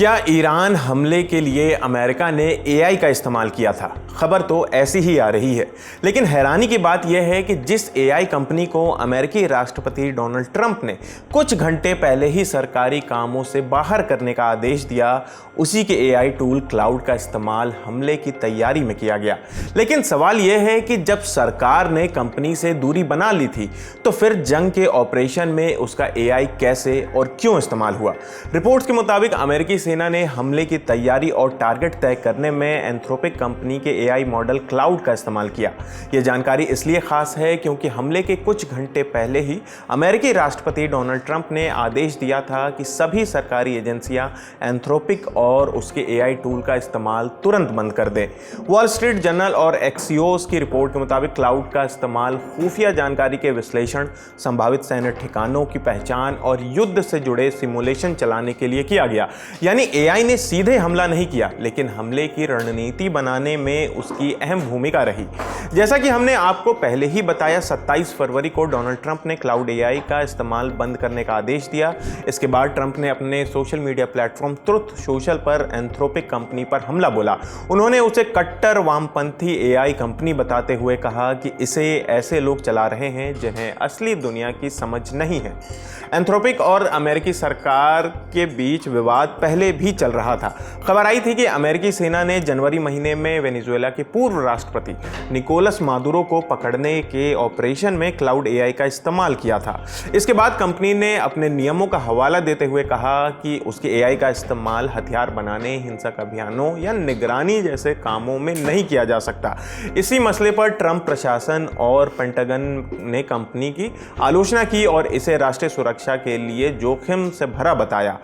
क्या ईरान हमले के लिए अमेरिका ने एआई का इस्तेमाल किया था? खबर तो ऐसी ही आ रही है, लेकिन हैरानी की बात यह है कि जिस एआई कंपनी को अमेरिकी राष्ट्रपति डोनाल्ड ट्रंप ने कुछ घंटे पहले ही सरकारी कामों से बाहर करने का आदेश दिया, उसी के एआई टूल क्लाउड का इस्तेमाल हमले की तैयारी में किया गया। लेकिन सवाल यह है कि जब सरकार ने कंपनी से दूरी बना ली थी, तो फिर जंग के ऑपरेशन में उसका एआई कैसे और क्यों इस्तेमाल हुआ? रिपोर्ट्स के मुताबिक अमेरिकी सेना ने हमले की तैयारी और टारगेट तय करने में एंथ्रोपिक कंपनी के एआई मॉडल क्लाउड का इस्तेमाल किया। यह जानकारी इसलिए खास है क्योंकि हमले के कुछ घंटे पहले ही अमेरिकी राष्ट्रपति डोनाल्ड ट्रंप ने आदेश दिया था कि सभी सरकारी एजेंसियां एंथ्रोपिक और उसके एआई टूल का इस्तेमाल तुरंत बंद कर दें। वॉल स्ट्रीट जर्नल और एक्सियोस की रिपोर्ट के मुताबिक क्लाउड का इस्तेमाल खुफिया जानकारी के विश्लेषण, संभावित सैन्य ठिकानों की पहचान और युद्ध से जुड़े सिमुलेशन चलाने के लिए किया गया। यानी एआई ने सीधे हमला नहीं किया, लेकिन हमले की रणनीति बनाने में उसकी अहम भूमिका रही। जैसा कि हमने आपको पहले ही बताया, 27 फरवरी को डोनाल्ड ट्रंप ने क्लाउड एआई का इस्तेमाल बंद करने का आदेश दिया। इसके बाद ट्रंप ने अपने social media platform truth social पर एंथ्रोपिक कंपनी पर हमला बोला। उन्होंने उसे कट्टर वामपंथी एआई कंपनी बताते हुए कहा कि इसे ऐसे लोग चला रहे हैं जिन्हें असली दुनिया की समझ नहीं है। एंथ्रोपिक और अमेरिकी सरकार के बीच विवाद पहले भी चल रहा था। खबर आई थी कि अमेरिकी सेना ने जनवरी महीने में वेनेजुएला के पूर्व राष्ट्रपति निकोलस मादुरो को पकड़ने के ऑपरेशन में क्लाउड एआई का इस्तेमाल किया था। इसके बाद कंपनी ने अपने नियमों का हवाला देते हुए कहा कि उसके एआई का इस्तेमाल हथियार बनाने, हिंसक अभियानों या निगरानी जैसे कामों में नहीं किया जा सकता। इसी मसले पर ट्रंप प्रशासन और पेंटागन ने कंपनी की आलोचना की और इसे राष्ट्रीय सुरक्षा के लिए जोखिम से भरा बताया।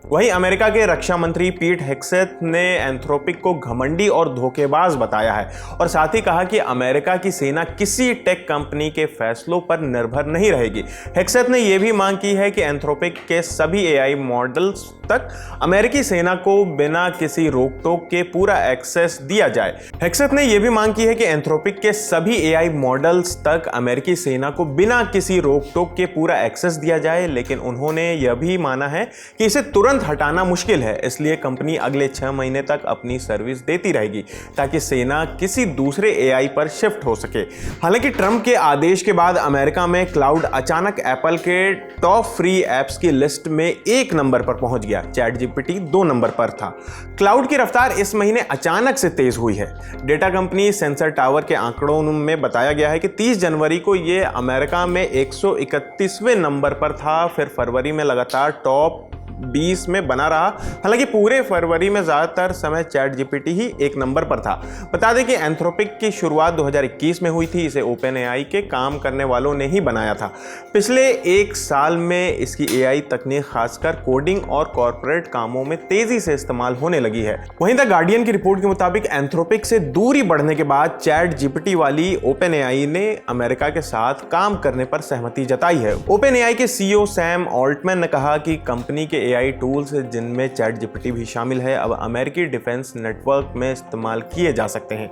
वहीं अमेरिका के रक्षा मंत्री पीट हेग्सेथ ने एंथ्रोपिक को घमंडी और धोखेबाज बताया है और साथ ही कहा कि अमेरिका की सेना किसी टेक कंपनी के फैसलों पर निर्भर नहीं रहेगी। हेग्सेथ ने यह भी मांग की है कि एंथ्रोपिक के सभी एआई मॉडल्स तक अमेरिकी सेना को बिना किसी रोक टोक के पूरा एक्सेस दिया जाए। हेग्सेथ ने यह भी मांग की है कि एंथ्रोपिक के सभी एआई मॉडल्स तक अमेरिकी सेना को बिना किसी रोक टोक के पूरा एक्सेस दिया जाए, लेकिन उन्होंने यह भी माना है कि इसे तुरंत हटाना मुश्किल है, इसलिए कंपनी अगले 6 महीने तक अपनी सर्विस देती रहेगी ताकि सेना किसी दूसरे एआई पर शिफ्ट हो सके। हालांकि ट्रंप के आदेश के बाद अमेरिका में क्लाउड अचानक एप्पल के टॉप फ्री एप्स की लिस्ट में 1 नंबर पर पहुंच गया। चैट जीपीटी 2 नंबर पर था। क्लाउड की रफ्तार इस महीने अचानक से तेज हुई है। डेटा कंपनी सेंसर टावर के आंकड़ों में बताया गया है कि 30 जनवरी को यह अमेरिका में 131वें नंबर पर था, फिर फरवरी में लगातार टॉप 20 में बना रहा। हालांकि पूरे फरवरी में ज्यादातर समय चैट जीपीटी ही 1 नंबर पर था। बता दें कि एंथ्रोपिक की शुरुआत 2021 में हुई थी। इसे ओपन एआई के काम करने वालों ने ही बनाया था। पिछले 1 साल में इसकी एआई तकनीक खासकर कोडिंग और कॉर्पोरेट कामों में तेजी से इस्तेमाल होने लगी है। वहीं द गार्डियन की रिपोर्ट के मुताबिक एंथ्रोपिक से दूरी बढ़ने के बाद चैट जीपीटी वाली ओपन एआई ने अमेरिका के साथ काम करने पर सहमति जताई है। ओपन एआई के सीईओ सैम ऑल्टमैन ने कहा कि कंपनी के एआई टूल्स जिनमें चैट जीपीटी भी शामिल है, अब अमेरिकी डिफेंस नेटवर्क में इस्तेमाल किए जा सकते हैं।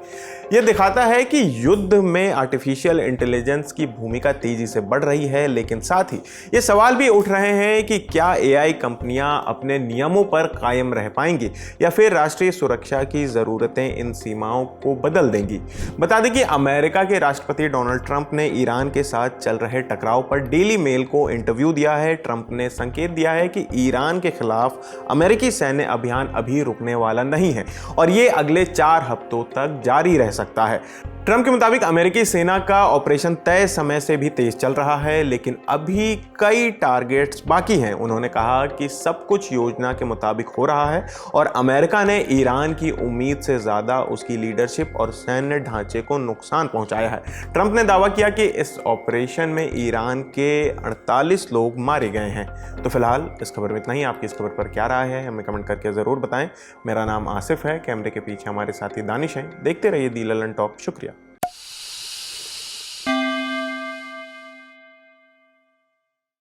यह दिखाता है कि युद्ध में आर्टिफिशियल इंटेलिजेंस की भूमिका तेजी से बढ़ रही है, लेकिन साथ ही ये सवाल भी उठ रहे हैं कि क्या एआई कंपनियां अपने नियमों पर कायम रह पाएंगी या फिर राष्ट्रीय सुरक्षा की जरूरतें इन सीमाओं को बदल देंगी। बता दें कि अमेरिका के राष्ट्रपति डोनाल्ड ट्रंप ने ईरान के साथ चल रहे टकराव पर डेली मेल को इंटरव्यू दिया है। ट्रंप ने संकेत दिया है कि ईरान के खिलाफ अमेरिकी सैन्य अभियान अभी रुकने वाला नहीं है और ये अगले 4 हफ्तों तक जारी रह सकता है। ट्रंप के मुताबिक अमेरिकी सेना का ऑपरेशन तय समय से भी तेज चल रहा है, लेकिन अभी कई टारगेट्स बाकी हैं। उन्होंने कहा कि सब कुछ योजना के मुताबिक हो रहा है और अमेरिका ने ईरान की उम्मीद से ज्यादा उसकी लीडरशिप और सैन्य ढांचे को नुकसान पहुंचाया है। ट्रंप ने दावा किया कि इस ऑपरेशन में ईरान के 48 लोग मारे गए हैं। तो फिलहाल इस खबर में इतना ही। आपकी इस खबर पर क्या राय है, हमें कमेंट करके जरूर बताएं। मेरा नाम आसिफ है, कैमरे के पीछे हमारे साथी दानिश हैं। देखते रहिए दी ललन टॉक। शुक्रिया।